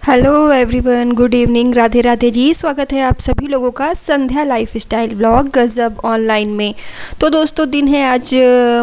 Hello everyone, good evening, Radhe Radhe ji. स्वागत है आप सभी लोगों का संध्या लाइफस्टाइल व्लॉग गज़ब ऑनलाइन में। तो दोस्तों, दिन है आज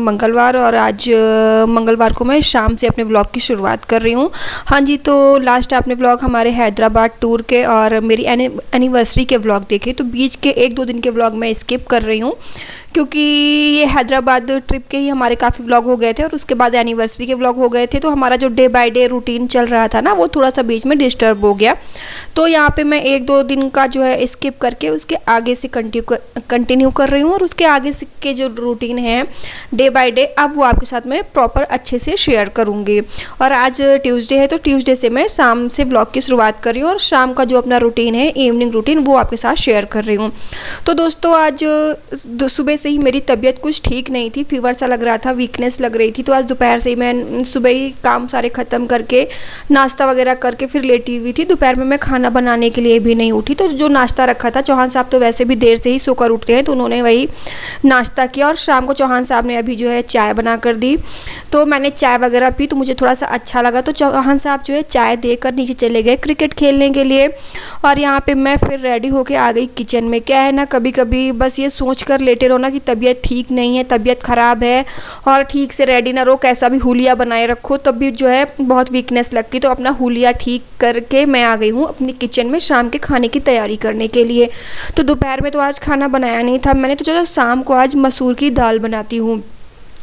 मंगलवार और आज मंगलवार को मैं शाम से अपने व्लॉग की शुरुआत कर रही हूँ। हाँ जी, तो लास्ट आपने व्लॉग हमारे हैदराबाद टूर के और मेरी एनिवर्सरी के व्लॉग देखे, तो बीच के 1-2 दिन के व्लॉग मैं स्किप कर रही हूँ क्योंकि ये हैदराबाद ट्रिप के ही हमारे काफ़ी व्लॉग हो गए थे और उसके बाद एनिवर्सरी के व्लॉग हो गए थे। तो हमारा जो डे बाय डे रूटीन चल रहा था ना, वो थोड़ा सा बीच में डिस्टर्ब हो गया। तो यहाँ पे मैं 1-2 दिन का जो है स्किप करके उसके आगे से कंटिन्यू कर रही हूँ और उसके आगे से के जो रूटीन है डे बाय डे, अब वो आपके साथ में प्रॉपर अच्छे से शेयर करूँगी। और आज ट्यूसडे है, तो ट्यूसडे से मैं शाम से व्लॉग की शुरुआत कर रही हूँ और शाम का जो अपना रूटीन है, इवनिंग रूटीन, वो आपके साथ शेयर कर रही हूँ। तो दोस्तों, आज सुबह से ही मेरी तबीयत कुछ ठीक नहीं थी, फीवर सा लग रहा था, वीकनेस लग रही थी। तो आज दोपहर से ही मैं सुबह ही काम सारे ख़त्म करके नाश्ता वगैरह करके फिर लेटी हुई थी। दोपहर में मैं खाना बनाने के लिए भी नहीं उठी, तो जो नाश्ता रखा था, चौहान साहब तो वैसे भी देर से ही सोकर उठते हैं, तो उन्होंने वही नाश्ता किया। और शाम को चौहान साहब ने अभी जो है चाय बना कर दी, तो मैंने चाय वगैरह पी, तो मुझे थोड़ा सा अच्छा लगा। तो चौहान साहब जो है चाय देकर नीचे चले गए क्रिकेट खेलने के लिए और यहाँ पे मैं फिर रेडी होके आ गई किचन में। क्या है ना, कभी कभी बस ये सोच कर लेटे रहो ना कि तबीयत ठीक नहीं है, तबीयत ख़राब है और ठीक से रेडी ना रहो, कैसा भी हुलिया बनाए रखो, तब भी जो है बहुत वीकनेस लगती। तो अपना हुलिया ठीक करके मैं आ गई हूँ अपनी किचन में शाम के खाने की तैयारी करने के लिए। तो दोपहर में तो आज खाना बनाया नहीं था मैंने, तो चलो शाम को आज मसूर की दाल बनाती हूँ।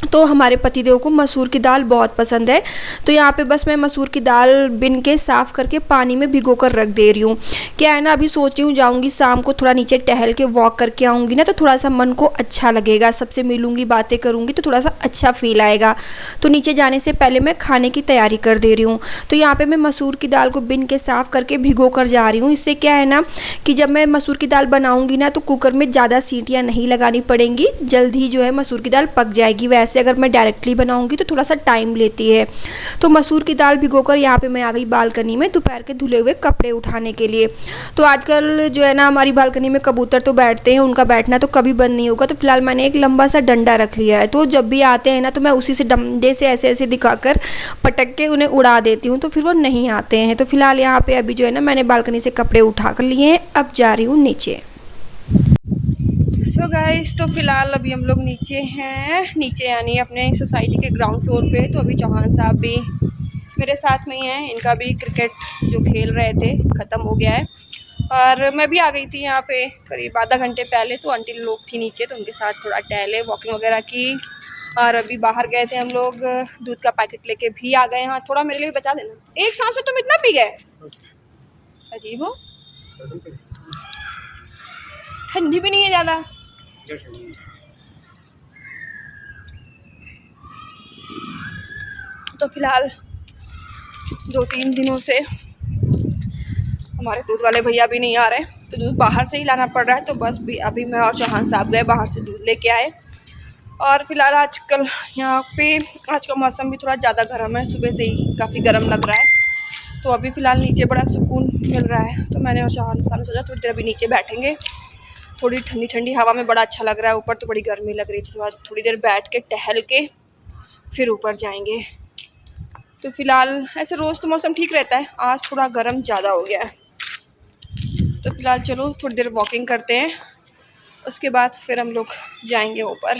तो हमारे पतिदेव को मसूर की दाल बहुत पसंद है। तो यहाँ पे बस मैं मसूर की दाल बिन के साफ़ करके पानी में भिगो कर रख दे रही हूँ। क्या है ना, अभी सोच रही हूँ जाऊँगी शाम को थोड़ा नीचे टहल के वॉक करके आऊँगी ना, तो थोड़ा सा मन को अच्छा लगेगा, सबसे मिलूँगी, बातें करूँगी, तो थोड़ा सा अच्छा फील आएगा। तो नीचे जाने से पहले मैं खाने की तैयारी कर दे रही हूँ। तो यहाँ पर मैं मसूर की दाल को बिन के साफ़ करके भिगो कर जा रही हूँ। इससे क्या है ना कि जब मैं मसूर की दाल बनाऊँगी ना, तो कुकर में ज़्यादा सीटियाँ नहीं लगानी पड़ेंगी, जल्द ही जो है मसूर की दाल पक जाएगी। वैसे अगर मैं डायरेक्टली बनाऊंगी तो थोड़ा सा टाइम लेती है। तो मसूर की दाल भिगोकर यहाँ पे मैं आ गई बालकनी में दोपहर के धुले हुए कपड़े उठाने के लिए। तो आजकल जो है ना, हमारी बालकनी में कबूतर तो बैठते हैं, उनका बैठना तो कभी बंद नहीं होगा। तो फिलहाल मैंने एक लंबा सा डंडा रख लिया है, तो जब भी आते हैं ना, तो मैं उसी से डंडे से ऐसे ऐसे दिखाकर पटक के उन्हें उड़ा देती हूँ, तो फिर वो नहीं आते हैं। तो फिलहाल यहाँ पे अभी जो है ना, मैंने बालकनी से कपड़े उठा कर लिए हैं, अब जा रही हूँ नीचे। सो गाइस, तो फिलहाल अभी हम लोग नीचे हैं, नीचे यानी अपने सोसाइटी के ग्राउंड फ्लोर पे। तो अभी चौहान साहब भी मेरे साथ में ही हैं, इनका भी क्रिकेट जो खेल रहे थे ख़त्म हो गया है और मैं भी आ गई थी यहाँ पे करीब आधा घंटे पहले। तो आंटी लोग थी नीचे, तो उनके साथ थोड़ा टहले, वॉकिंग वगैरह की और अभी बाहर गए थे हम लोग, दूध का पैकेट लेके भी आ गए। हाँ, थोड़ा मेरे लिए बचा देना। एक सांस में तुम इतना पी गए, अजीब हो। ठंडी भी नहीं है ज़्यादा। तो फिलहाल 2-3 दिनों से हमारे दूध वाले भैया भी नहीं आ रहे, तो दूध बाहर से ही लाना पड़ रहा है। तो बस भी अभी मैं और चौहान साहब गए बाहर से दूध लेके आए। और फिलहाल आजकल यहाँ पे आज का मौसम भी थोड़ा ज़्यादा गर्म है, सुबह से ही काफ़ी गर्म लग रहा है। तो अभी फ़िलहाल नीचे बड़ा सुकून मिल रहा है। तो मैंने और चौहान साहब ने सोचा थोड़ी देर अभी नीचे बैठेंगे, थोड़ी ठंडी ठंडी हवा में बड़ा अच्छा लग रहा है। ऊपर तो बड़ी गर्मी लग रही थी, तो आज थोड़ी देर बैठ के टहल के फिर ऊपर जाएंगे। तो फिलहाल ऐसे रोज़ तो मौसम ठीक रहता है, आज थोड़ा गर्म ज़्यादा हो गया है। तो फिलहाल चलो थोड़ी देर वॉकिंग करते हैं, उसके बाद फिर हम लोग जाएंगे ऊपर।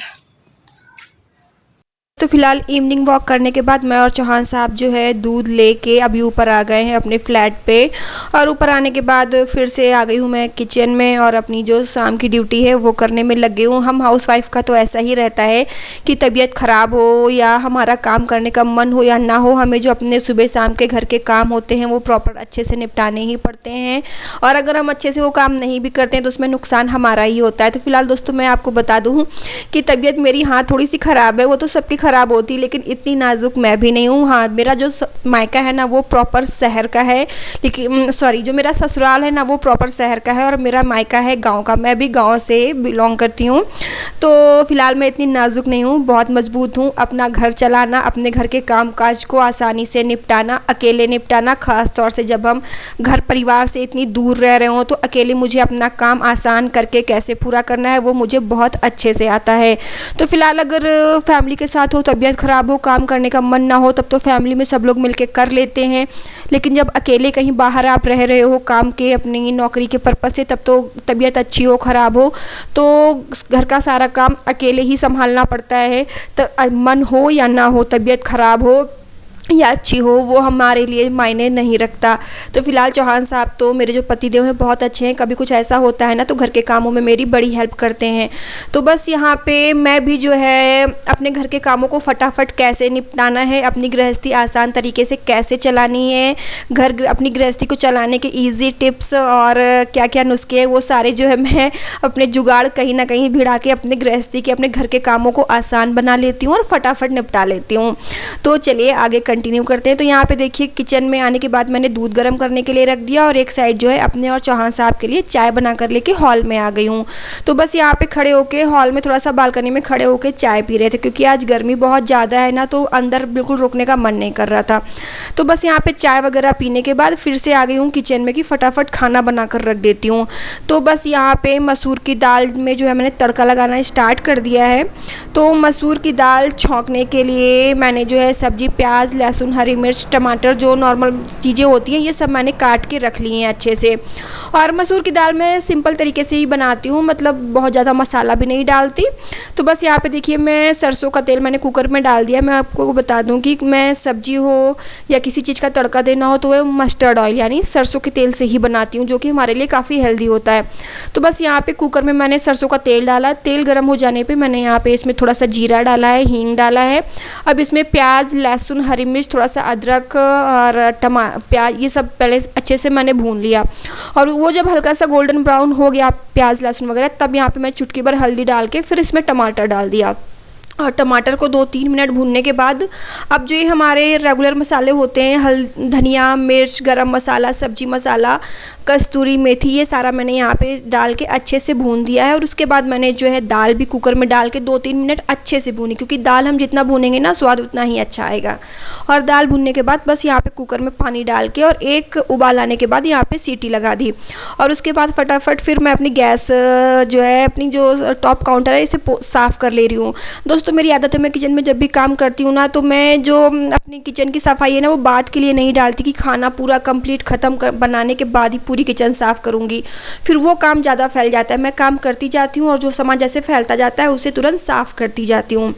तो फिलहाल इवनिंग वॉक करने के बाद मैं और चौहान साहब जो है दूध लेके अभी ऊपर आ गए हैं अपने फ्लैट पे। और ऊपर आने के बाद फिर से आ गई हूँ मैं किचन में और अपनी जो शाम की ड्यूटी है वो करने में लग गई हूँ। हम हाउसवाइफ का तो ऐसा ही रहता है कि तबीयत ख़राब हो या हमारा काम करने का मन हो या ना हो, हमें जो अपने सुबह शाम के घर के काम होते हैं वो प्रॉपर अच्छे से निपटाने ही पड़ते हैं। और अगर हम अच्छे से वो काम नहीं भी करते हैं तो उसमें नुकसान हमारा ही होता है। तो फिलहाल दोस्तों, मैं आपको बता दूँ कि तबीयत मेरी हाँ थोड़ी सी ख़राब है, वो तो सबकी ख़राब होती, लेकिन इतनी नाजुक मैं भी नहीं हूँ। हाँ, मेरा जो मायका है ना वो प्रॉपर शहर का है, लेकिन सॉरी, जो मेरा ससुराल है ना वो प्रॉपर शहर का है और मेरा मायका है गांव का। मैं भी गांव से बिलोंग करती हूँ। तो फिलहाल मैं इतनी नाजुक नहीं हूँ, बहुत मजबूत हूँ। अपना घर चलाना, अपने घर के काम काज को आसानी से निपटाना, अकेले निपटाना, ख़ास तौर से जब हम घर परिवार से इतनी दूर रह रहे हों, तो अकेले मुझे अपना काम आसान करके कैसे पूरा करना है वो मुझे बहुत अच्छे से आता है। तो फिलहाल अगर फैमिली के साथ हो, तबीयत ख़राब हो, काम करने का मन ना हो, तब तो फैमिली में सब लोग मिलके कर लेते हैं। लेकिन जब अकेले कहीं बाहर आप रह रहे हो काम के, अपनी नौकरी के पर्पज़ से, तब तो तबीयत अच्छी हो ख़राब हो तो घर का सारा काम अकेले ही संभालना पड़ता है। तो मन हो या ना हो, तबीयत ख़राब हो या अच्छी हो, वो हमारे लिए मायने नहीं रखता। तो फ़िलहाल चौहान साहब तो मेरे जो पतिदेव हैं बहुत अच्छे हैं। कभी कुछ ऐसा होता है ना तो घर के कामों में मेरी बड़ी हेल्प करते हैं। तो बस यहाँ पे मैं भी जो है अपने घर के कामों को फटाफट कैसे निपटाना है, अपनी गृहस्थी आसान तरीके से कैसे चलानी है, अपनी गृहस्थी को चलाने के ईज़ी टिप्स और क्या क्या नुस्खे हैं, वो सारे जो है मैं अपने जुगाड़ कहीं ना कहीं भिड़ा के अपने गृहस्थी के, अपने घर के कामों को आसान बना लेती हूँ और फटाफट निपटा लेती हूँ। तो चलिए आगे कंटिन्यू करते हैं। तो यहाँ पे देखिए किचन में आने के बाद मैंने दूध गर्म करने के लिए रख दिया और एक साइड जो है अपने और चौहान साहब के लिए चाय बना कर लेके हॉल में आ गई हूँ। तो बस यहाँ पे खड़े होके हॉल में, थोड़ा सा बालकनी में खड़े होके चाय पी रहे थे, क्योंकि आज गर्मी बहुत ज़्यादा है ना, तो अंदर बिल्कुल रुकने का मन नहीं कर रहा था। तो बस यहाँ पे चाय वगैरह पीने के बाद फिर से आ गई हूँ किचन में कि फटाफट खाना बना कर रख देती हूँ। तो बस यहाँ पे मसूर की दाल में जो है मैंने तड़का लगाना स्टार्ट कर दिया है। तो मसूर की दाल छौंकने के लिए मैंने जो है सब्जी, प्याज, लहसुन, हरी मिर्च, टमाटर, जो नॉर्मल चीज़ें होती हैं ये सब मैंने काट के रख ली हैं अच्छे से। और मसूर की दाल मैं सिंपल तरीके से ही बनाती हूँ, मतलब बहुत ज़्यादा मसाला भी नहीं डालती। तो बस यहाँ पे देखिए मैं सरसों का तेल मैंने कुकर में डाल दिया। मैं आपको बता दूँ कि मैं सब्जी हो या किसी चीज़ का तड़का देना हो तो वह मस्टर्ड ऑयल यानी सरसों के तेल से ही बनाती हूँ, जो कि हमारे लिए काफ़ी हेल्दी होता है। तो बस यहाँ पे कुकर में मैंने सरसों का तेल डाला। तेल गर्म हो जाने पे मैंने यहाँ पे इसमें थोड़ा सा जीरा डाला है, हींग डाला है। अब इसमें प्याज, लहसुन, हरी मिर्च, थोड़ा सा अदरक और प्याज, ये सब पहले अच्छे से मैंने भून लिया। और वो जब हल्का सा गोल्डन ब्राउन हो गया प्याज, लहसुन वगैरह, तब यहाँ पे मैं चुटकी भर हल्दी डाल के फिर इसमें टमाटर डाल दिया। और टमाटर को 2-3 मिनट भूनने के बाद अब जो ये हमारे रेगुलर मसाले होते हैं, धनिया, मिर्च, गरम मसाला, सब्जी मसाला, कस्तूरी मेथी, ये सारा मैंने यहाँ पे डाल के अच्छे से भून दिया है। और उसके बाद मैंने जो है दाल भी कुकर में डाल के 2-3 मिनट अच्छे से भूनी, क्योंकि दाल हम जितना भूनेंगे ना स्वाद उतना ही अच्छा आएगा। और दाल भूनने के बाद बस यहाँ पे कुकर में पानी डाल के और एक उबाल आने के बाद यहाँ पे सीटी लगा दी। और उसके बाद फटाफट फिर मैं अपनी गैस जो है, अपनी जो टॉप काउंटर है, इसे साफ़ कर ले रही हूँ। दोस्तों मेरी आदत है, मैं किचन में जब भी काम करती हूँ ना, तो मैं जो अपनी किचन की सफाई है ना, वो बात के लिए नहीं डालती कि खाना पूरा कंप्लीट ख़त्म बनाने के बाद ही पूरी किचन साफ़ करूँगी, फिर वो काम ज़्यादा फैल जाता है। मैं काम करती जाती हूँ और जो सामान जैसे फैलता जाता है उसे तुरंत साफ़ करती जाती हूँ।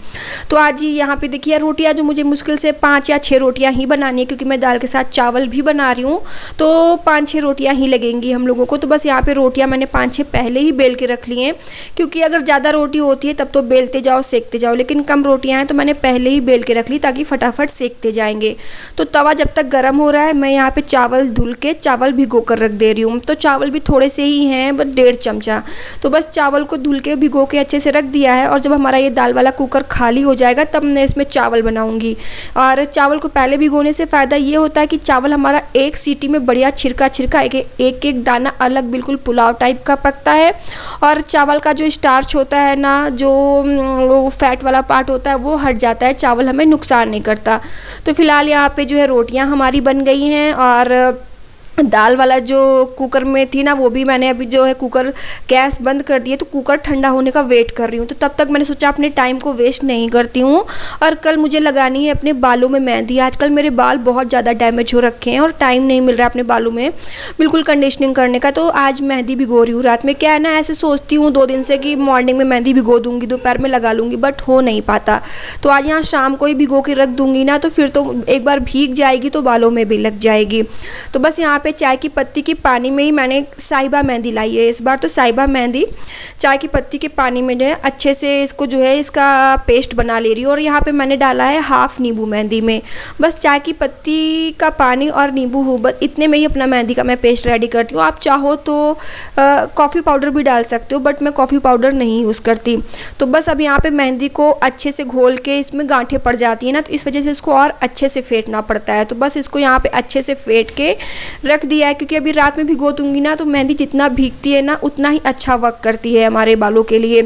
तो आज यहाँ पे देखिए रोटियाँ जो मुझे मुश्किल से 5 या 6 रोटियाँ ही बनानी है, क्योंकि मैं दाल के साथ चावल भी बना रही हूँ, तो 5-6 रोटियाँ ही लगेंगी हम लोगों को। तो बस यहाँ पर रोटियाँ मैंने 5-6 पहले ही बेल के रख ली हैं, क्योंकि अगर ज़्यादा रोटी होती है तब तो बेलते जाओ सेकते जाओ, लेकिन कम रोटियां हैं तो मैंने पहले ही बेल के रख ली ताकि फटाफट सेकते जाएंगे। तो तवा जब तक गर्म हो रहा है, मैं यहाँ पे चावल धुल के चावल भिगो कर रख दे रही हूँ। तो चावल भी थोड़े से ही हैं, बस 1.5 चमचा। तो बस चावल को धुल के भिगो के अच्छे से रख दिया है। और जब हमारा ये दाल वाला कुकर खाली हो जाएगा तब मैं इसमें चावल बनाऊँगी। और चावल को पहले भिगोने से फ़ायदा ये होता है कि चावल हमारा एक सीटी में बढ़िया छिरका छिरका एक एक दाना अलग बिल्कुल पुलाव टाइप का पकता है। और चावल का जो स्टार्च होता है ना, जो फैट वाला पार्ट होता है, वो हट जाता है। चावल हमें नुकसान नहीं करता। तो फिलहाल यहाँ पे जो है रोटियाँ हमारी बन गई हैं। और दाल वाला जो कुकर में थी ना, वो भी मैंने अभी जो है कुकर गैस बंद कर दिया, तो कुकर ठंडा होने का वेट कर रही हूँ। तो तब तक मैंने सोचा अपने टाइम को वेस्ट नहीं करती हूँ। और कल मुझे लगानी है अपने बालों में मेहंदी। आजकल मेरे बाल बहुत ज़्यादा डैमेज हो रखे हैं और टाइम नहीं मिल रहा है अपने बालों में बिल्कुल कंडीशनिंग करने का। तो आज मेहंदी भिगो रही हूँ रात में। क्या है ना, ऐसे सोचती हूँ 2 दिन से कि मॉर्निंग में मेहंदी भिगो दूँगी, दोपहर में लगा लूँगी, बट हो नहीं पाता। तो आज यहाँ शाम को ही भिगो के रख दूँगी ना, तो फिर तो एक बार भीग जाएगी तो बालों में भी लग जाएगी। तो बस यहाँ पे चाय की पत्ती की पानी में ही मैंने साहिबा मेहंदी लाई है इस बार। तो साहिबा मेहंदी चाय की पत्ती के पानी में जो है अच्छे से इसको जो है इसका पेस्ट बना ले रही हूँ। और यहाँ पे मैंने डाला है हाफ नींबू मेहंदी में। बस चाय की पत्ती का पानी और नींबू हो, बस इतने में ही अपना मेहंदी का मैं पेस्ट रेडी करती हूँ। आप चाहो तो कॉफ़ी पाउडर भी डाल सकते हो, बट मैं कॉफ़ी पाउडर नहीं यूज़ करती। तो बस अब यहाँ पे मेहंदी को अच्छे से घोल के, इसमें गांठें पड़ जाती है ना, तो इस वजह से इसको और अच्छे से फेंटना पड़ता है। तो बस इसको यहाँ पे अच्छे से फेंट के रख दिया है, क्योंकि अभी रात में भिगो दूँगी ना तो मेहंदी जितना भीगती है ना उतना ही अच्छा वर्क करती है हमारे बालों के लिए।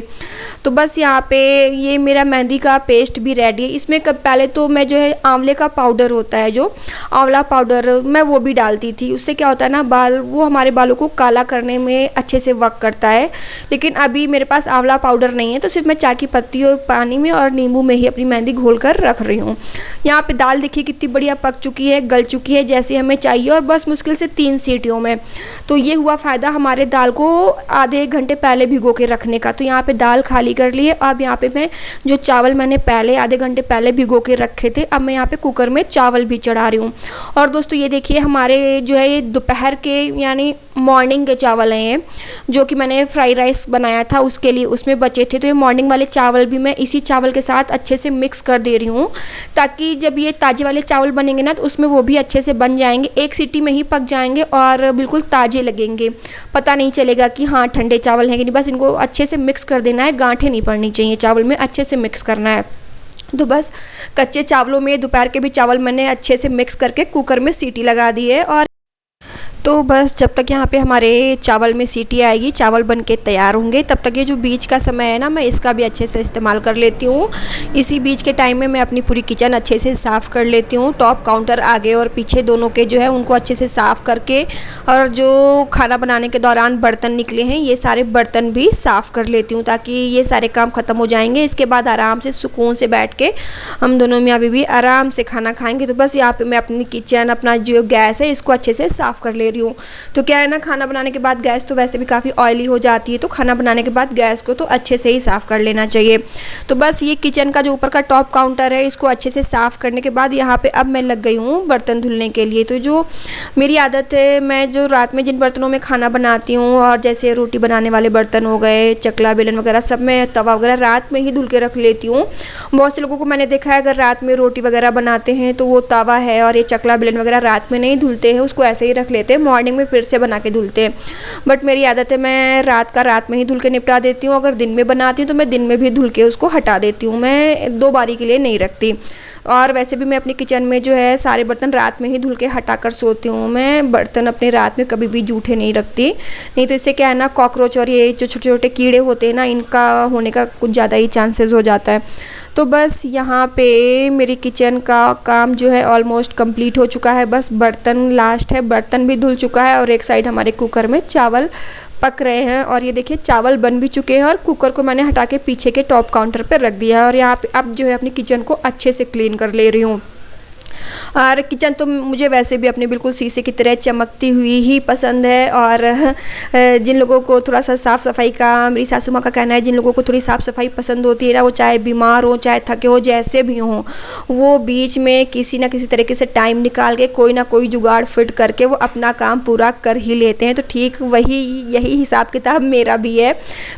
तो बस यहाँ पे ये मेरा मेहंदी का पेस्ट भी रेडी है। इसमें पहले तो मैं जो है आंवले का पाउडर होता है, जो आंवला पाउडर, मैं वो भी डालती थी। उससे क्या होता है ना, वो हमारे बालों को काला करने में अच्छे से वर्क करता है। लेकिन अभी मेरे पास आंवला पाउडर नहीं है, तो सिर्फ मैं चाय की पत्ती और पानी में और नींबू में ही अपनी मेहंदी घोल कर रख रही हूँ। यहाँ पे दाल देखिए कितनी बढ़िया पक चुकी है, गल चुकी है जैसे हमें चाहिए, और बस मुश्किल से 3 सीटियों में। तो ये हुआ फ़ायदा हमारे दाल को आधे 1 घंटे पहले भिगो के रखने का। तो यहाँ पे दाल खाली कर ली है। अब यहाँ पे मैं जो चावल मैंने पहले आधे घंटे पहले भिगो के रखे थे, अब मैं यहाँ पे कुकर में चावल भी चढ़ा रही हूँ। और दोस्तों ये देखिए हमारे जो है ये दोपहर के यानी मॉर्निंग के चावल हैं ये, जो कि मैंने फ्राई राइस बनाया था उसके लिए उसमें बचे थे। तो ये मॉर्निंग वाले चावल भी मैं इसी चावल के साथ अच्छे से मिक्स कर दे रही हूँ, ताकि जब ये ताज़े वाले चावल बनेंगे ना तो उसमें वो भी अच्छे से बन जाएंगे, 1 सीटी में ही पक जाएंगे और बिल्कुल ताज़े लगेंगे। पता नहीं चलेगा कि हाँ ठंडे चावल हैं कि नहीं। बस इनको अच्छे से मिक्स कर देना है, गांठें नहीं पड़नी चाहिए चावल में, अच्छे से मिक्स करना है। तो बस कच्चे चावलों में दोपहर के भी चावल मैंने अच्छे से मिक्स करके कुकर में सीटी लगा दी है। और तो बस जब तक यहाँ पे हमारे चावल में सीटी आएगी, चावल बन के तैयार होंगे, तब तक ये जो बीच का समय है ना, मैं इसका भी अच्छे से इस्तेमाल कर लेती हूँ। इसी बीच के टाइम में मैं अपनी पूरी किचन अच्छे से साफ़ कर लेती हूँ। टॉप काउंटर आगे और पीछे दोनों के जो है उनको अच्छे से साफ़ करके, और जो खाना बनाने के दौरान बर्तन निकले हैं ये सारे बर्तन भी साफ़ कर लेती हूँ, ताकि ये सारे काम ख़त्म हो जाएंगे। इसके बाद आराम से सुकून से बैठ के हम दोनों मियाँ बीवी आराम से खाना खाएँगे। तो बस यहाँ पर मैं अपनी किचन, अपना जो गैस है इसको अच्छे से साफ़ कर ले रही हूँ। तो क्या है ना, खाना बनाने के बाद गैस तो वैसे भी काफ़ी ऑयली हो जाती है, तो खाना बनाने के बाद गैस को तो अच्छे से ही साफ़ कर लेना चाहिए। तो बस ये किचन का जो ऊपर का टॉप काउंटर है इसको अच्छे से साफ़ करने के बाद यहाँ पे अब मैं लग गई हूँ बर्तन धुलने के लिए। तो जो मेरी आदत है, मैं जो रात में जिन बर्तनों में खाना बनाती हूँ, और जैसे रोटी बनाने वाले बर्तन हो गए, चकला बेलन वगैरह, सब मैं तवा वगैरह रात में ही धुल के रख लेती हूँ। बहुत से लोगों को मैंने देखा है अगर रात में रोटी वगैरह बनाते हैं तो वो तवा है और ये चकला बेलन वगैरह रात में नहीं धुलते हैं, उसको ऐसे ही रख लेते हैं, मॉर्निंग में फिर से बना के धुलते हैं। बट मेरी आदत है मैं रात में ही धुल के निपटा देती हूँ। अगर दिन में बनाती हूँ तो मैं दिन में भी धुल के उसको हटा देती हूँ, मैं 2 बारी के लिए नहीं रखती। और वैसे भी मैं अपनी किचन में जो है सारे बर्तन रात में ही धुल के हटा कर सोती हूँ। मैं बर्तन अपने रात में कभी भी जूठे नहीं रखती, नहीं तो इससे क्या है ना, कॉकरोच और ये जो छोटे छोटे कीड़े होते हैं ना, इनका होने का कुछ ज़्यादा ही चांसेस हो जाता है। तो बस यहाँ पे मेरी किचन का काम जो है ऑलमोस्ट कंप्लीट हो चुका है, बस बर्तन लास्ट है। बर्तन भी धुल चुका है और एक साइड हमारे कुकर में चावल पक रहे हैं। और ये देखिए चावल बन भी चुके हैं और कुकर को मैंने हटा के पीछे के टॉप काउंटर पे रख दिया है। और यहाँ पे अब जो है अपनी किचन को अच्छे से क्लीन कर ले रही हूँ। और किचन तो मुझे वैसे भी अपनी बिल्कुल शीशे की तरह चमकती हुई ही पसंद है। और जिन लोगों को थोड़ा सा साफ़ सफाई का, मेरी सासू माँ का कहना है, जिन लोगों को थोड़ी साफ़ सफाई पसंद होती है ना, वो चाहे बीमार हो, चाहे थके हो, जैसे भी हों, वो बीच में किसी ना किसी तरीके से टाइम निकाल के कोई ना कोई जुगाड़ फिट करके वो अपना काम पूरा कर ही लेते हैं। तो ठीक यही हिसाब किताब मेरा भी है।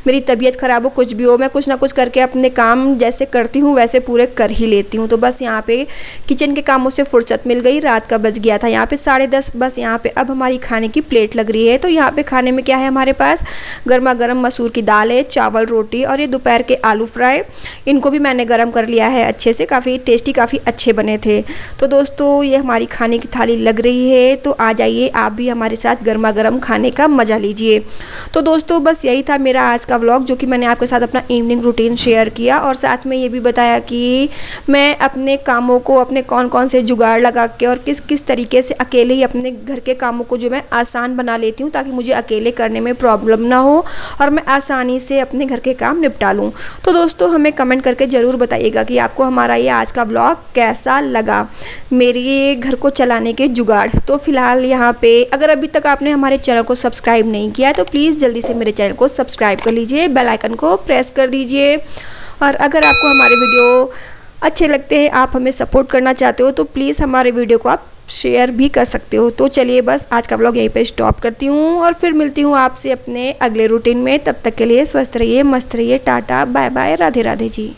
मेरी तबीयत ख़राब हो, कुछ भी हो, मैं कुछ ना कुछ करके अपने काम जैसे करती हूँ वैसे पूरे कर ही लेती हूँ। तो बस यहाँ पे किचन के कामों से फुर्सत मिल गई। रात का बज गया था यहाँ पे 10:30। बस यहाँ पे अब हमारी खाने की प्लेट लग रही है। तो यहाँ पे खाने में क्या है, हमारे पास गर्मा गर्म मसूर की दाल है, चावल, रोटी, और ये दोपहर के आलू फ्राई। इनको भी मैंने गर्म कर लिया है अच्छे से, काफ़ी टेस्टी, काफ़ी अच्छे बने थे। तो दोस्तों ये हमारी खाने की थाली लग रही है, तो आ जाइए आप भी हमारे साथ गर्मा गर्म खाने का मज़ा लीजिए। तो दोस्तों बस यही था मेरा आज का व्लॉग, जो कि मैंने आपके साथ अपना इवनिंग रूटीन शेयर किया, और साथ में ये भी बताया कि मैं अपने कामों को, अपने कौन कौन से जुगाड़ लगा के और किस किस तरीके से अकेले ही अपने घर के कामों को जो मैं आसान बना लेती हूँ, ताकि मुझे अकेले करने में प्रॉब्लम ना हो और मैं आसानी से अपने घर के काम निपटा लूँ। तो दोस्तों हमें कमेंट करके ज़रूर बताइएगा कि आपको हमारा ये आज का व्लॉग कैसा लगा, मेरे घर को चलाने के जुगाड़। तो फिलहाल यहाँ पे अगर अभी तक आपने हमारे चैनल को सब्सक्राइब नहीं किया है तो प्लीज़ जल्दी से मेरे चैनल को सब्सक्राइब कर लीजिए, बेल आइकन को प्रेस कर दीजिए। और अगर आपको हमारे वीडियो अच्छे लगते हैं, आप हमें सपोर्ट करना चाहते हो, तो प्लीज़ हमारे वीडियो को आप शेयर भी कर सकते हो। तो चलिए बस आज का व्लॉग यहीं पे स्टॉप करती हूँ और फिर मिलती हूँ आपसे अपने अगले रूटीन में। तब तक के लिए स्वस्थ रहिए, मस्त रहिए, टाटा बाय बाय, राधे राधे जी।